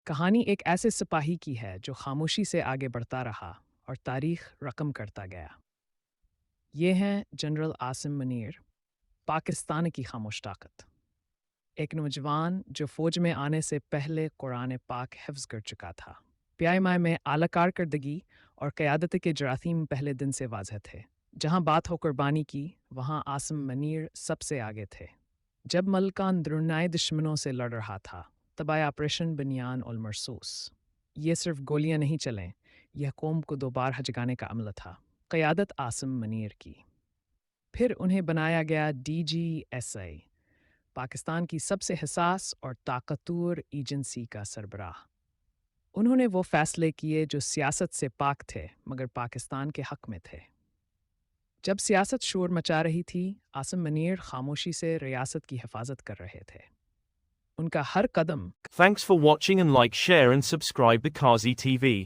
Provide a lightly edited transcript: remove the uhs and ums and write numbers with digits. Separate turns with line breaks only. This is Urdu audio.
کہانی ایک ایسے سپاہی کی ہے جو خاموشی سے آگے بڑھتا رہا اور تاریخ رقم کرتا گیا۔ یہ ہیں جنرل عاصم منیر، پاکستان کی خاموش طاقت۔ ایک نوجوان جو فوج میں آنے سے پہلے قرآن پاک حفظ کر چکا تھا۔ PIMI میں اعلیٰ کارکردگی اور قیادت کے جراثیم پہلے دن سے واضح تھے۔ جہاں بات ہو قربانی کی، وہاں عاصم منیر سب سے آگے تھے۔ جب ملکہ اندرونی دشمنوں سے لڑ رہا تھا، تب آیا آپریشن بنیان اور مہسوس۔ یہ صرف گولیاں نہیں چلیں، یہ قوم کو دوبارہ جگانے کا عمل تھا۔ قیادت عاصم منیر کی۔ پھر انہیں بنایا گیا DGSI، پاکستان کی سب سے حساس اور طاقتور ایجنسی کا سربراہ۔ انہوں نے وہ فیصلے کیے جو سیاست سے پاک تھے مگر پاکستان کے حق میں تھے۔ جب سیاست شور مچا رہی تھی، عاصم منیر خاموشی سے ریاست کی حفاظت کر رہے تھے۔ ان کا ہر قدم
Thanks for watching and like, share and subscribe the Qazi TV.